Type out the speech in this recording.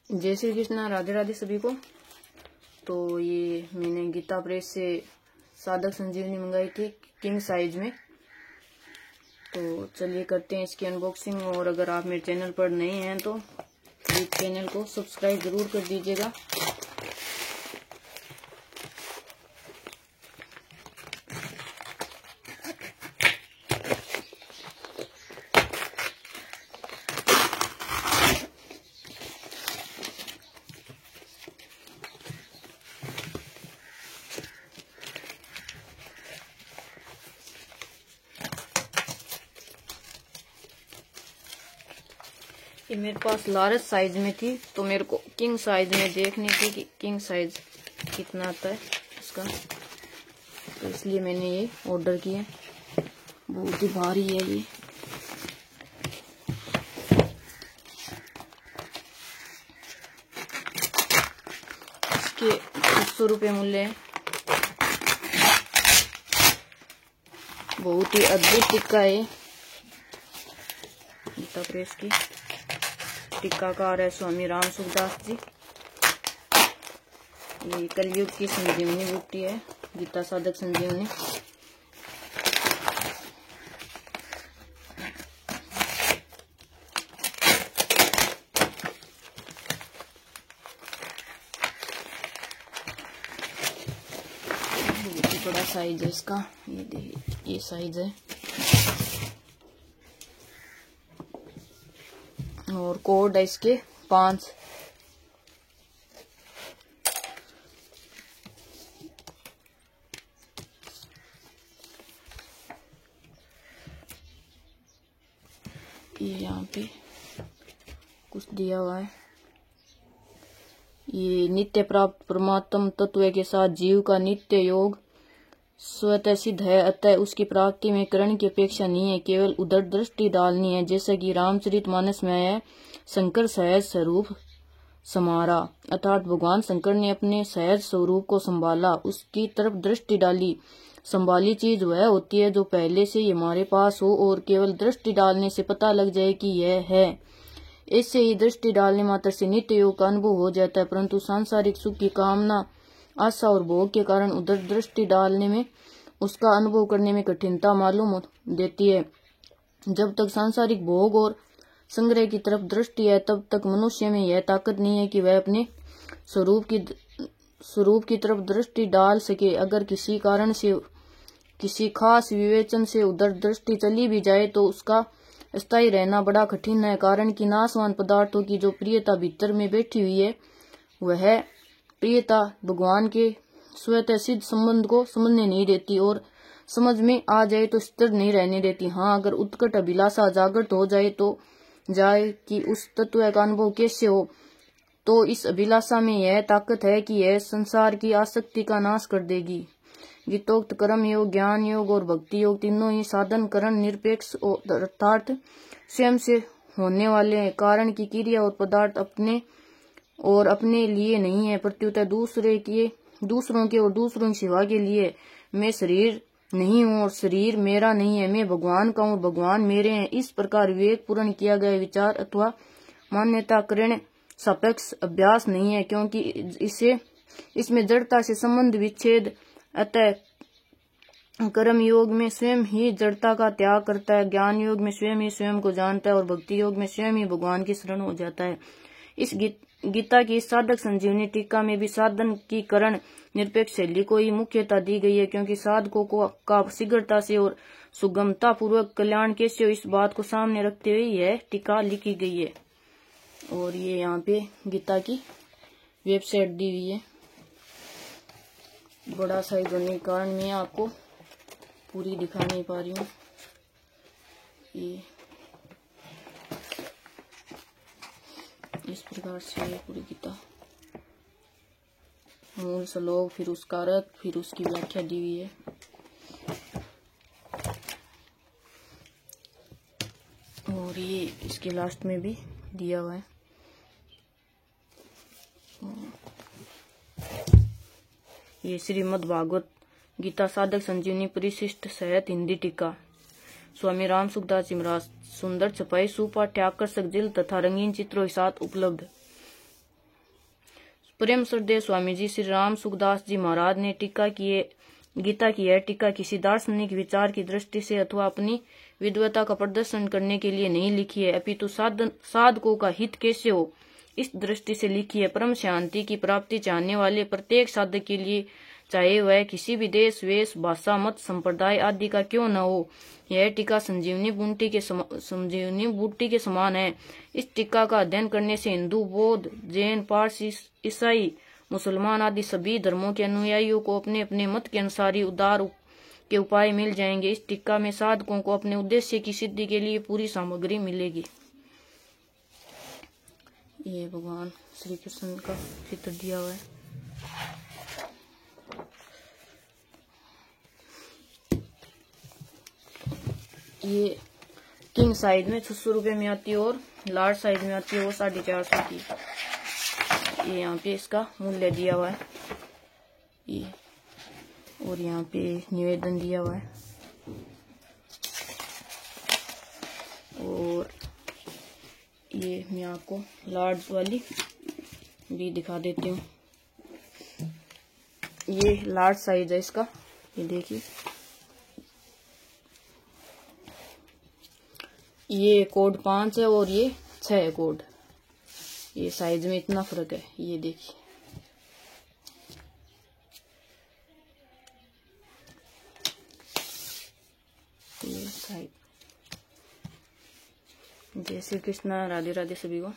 जय श्री कृष्णा, राधे राधे सभी को। तो ये मैंने गीता प्रेस से साधक संजीवनी मंगाई थी किंग साइज में। तो चलिए करते हैं इसकी अनबॉक्सिंग। और अगर आप मेरे चैनल पर नए हैं तो प्लीज चैनल को सब्सक्राइब जरूर कर दीजिएगा। ये मेरे पास लार्ज साइज में थी, तो मेरे को किंग साइज में देखने थी कि किंग साइज कितना आता है इसका, तो इसलिए मैंने ये ऑर्डर किया। बहुत ही भारी है ये। इसके 100 रुपये मूल्य है। बहुत ही अद्भुत टिक्का है गीता प्रेस की। टीकाकार है स्वामी राम सुखदास जी। ये कलयुग की संजीवनी बूटी है, गीता साधक संजीवनी। बहुत ही बड़ा साइज है इसका। ये देखिए, ये साइज है। और कोड है इसके 5। ये यहाँ पे कुछ दिया हुआ है। ये नित्य प्राप्त परमात्म तत्व के साथ जीव का नित्य योग स्वतः सिद्ध है, अतः उसकी प्राप्ति में करण की अपेक्षा नहीं है, केवल उधर दृष्टि डालनी है। जैसा कि रामचरितमानस में है, शंकर सहज स्वरूप समारा, अर्थात भगवान शंकर ने अपने सहज स्वरूप को संभाला, उसकी तरफ दृष्टि डाली। संभाली चीज वह होती है जो पहले से ही हमारे पास हो और केवल दृष्टि डालने से पता लग जाए कि यह है। इससे ही दृष्टि डालने मात्र से नित्य योग का अनुभव हो जाता है, परंतु सांसारिक सुख की कामना, आशा और भोग के कारण उधर दृष्टि डालने में, उसका अनुभव करने में कठिनता मालूम देती है। जब तक सांसारिक भोग और संग्रह की तरफ दृष्टि है, तब तक मनुष्य में यह ताकत नहीं है कि वह अपने स्वरूप की तरफ दृष्टि डाल सके। अगर किसी कारण से, किसी खास विवेचन से उधर दृष्टि चली भी जाए तो उसका स्थायी रहना बड़ा कठिन है, कारण कि नाशवान पदार्थों की जो प्रियता भीतर में बैठी हुई है, वह प्रियता भगवान के स्वतः सिद्ध संबंध को समझने नहीं देती, और समझ में आ जाए तो स्थिर नहीं रहने देती। हाँ, अगर उत्कट अभिलाषा जागृत हो जाए कि उस तत्व का अनुभव कैसे हो, तो इस अभिलाषा में यह ताकत है कि यह संसार की आसक्ति का नाश कर देगी। गीतोक्त कर्म योग, ज्ञान योग और भक्ति योग तीनों ही साधन करण निरपेक्ष अर्थात स्वयं से होने वाले हैं, कारण की क्रिया और पदार्थ अपने लिए नहीं है, प्रत्युत दूसरों के और दूसरों की सेवा के लिए। मैं शरीर नहीं हूँ और शरीर मेरा नहीं है, मैं भगवान का हूँ, भगवान मेरे हैं। इस प्रकार विवेक पूर्ण किया गया विचार अथवा मान्यता करण सापेक्ष अभ्यास नहीं है, क्योंकि इसमें जड़ता से संबंध विच्छेद। अतः कर्म योग में स्वयं ही जड़ता का त्याग करता है, ज्ञान योग में स्वयं ही स्वयं को जानता है और भक्ति योग में स्वयं ही भगवान की शरण हो जाता है। इस गीता की साधक संजीवनी टीका में भी साधन की करण निरपेक्ष शैली को ही मुख्यता दी गई है, क्योंकि साधकों का शीघ्रता से और सुगमता पूर्वक कल्याण कैसे हो, इस बात को सामने रखते हुए यह टीका लिखी गई है। और ये यहाँ पे गीता की वेबसाइट दी हुई है। बड़ा साइज होने के कारण मैं आपको पूरी दिखा नहीं पा रही हूँ। ये इस प्रकार से है पूरी गीता, मूल श्लोक, फिर उसका अर्थ, फिर उसकी व्याख्या दी हुई है। और ये इसके लास्ट में भी दिया हुआ है। ये श्रीमद् भागवत गीता साधक संजीवनी परिशिष्ट सहित हिंदी टीका, स्वामी राम सुखदास जी महाराज, सुंदर छपाई, सुपाठ्य, आकर्षक जिल्द तथा रंगीन चित्रों के साथ उपलब्ध। प्रेम श्रद्धेय स्वामी जी श्री राम सुखदास जी महाराज ने गीता की यह टीका किसी दार्शनिक विचार की दृष्टि से अथवा अपनी विद्वता का प्रदर्शन करने के लिए नहीं लिखी है, अपितु साधकों का हित कैसे हो इस दृष्टि से लिखी है। परम शांति की प्राप्ति चाहने वाले प्रत्येक साधक के लिए, चाहे वह किसी भी देश, वेश, भाषा, मत, संप्रदाय आदि का क्यों न हो, यह टीका संजीवनी बूटी के समान है। इस टीका का अध्ययन करने से हिंदू, बौद्ध, जैन, पारसी, ईसाई, मुसलमान आदि सभी धर्मों के अनुयायियों को अपने अपने मत के अनुसार ही उद्धार के उपाय मिल जाएंगे। इस टीका में साधकों को अपने उद्देश्य की सिद्धि के लिए पूरी सामग्री मिलेगी। ये भगवान श्री कृष्ण का चित्र दिया हुआ है। ये किंग साइज में 600 रुपये में आती है और लार्ज साइज में आती है वो 450 की। ये यहाँ पे इसका मूल्य दिया हुआ है ये, और यहाँ पे निवेदन दिया हुआ है। और ये मैं आपको लार्ज वाली भी दिखा देती हूँ। ये लार्ज साइज है इसका, ये देखिए। ये कोड 5 है और ये 6 है कोड। ये साइज में इतना फर्क है, ये देखिए। ये साइज। जय श्री कृष्णा, राधे राधे सभी को।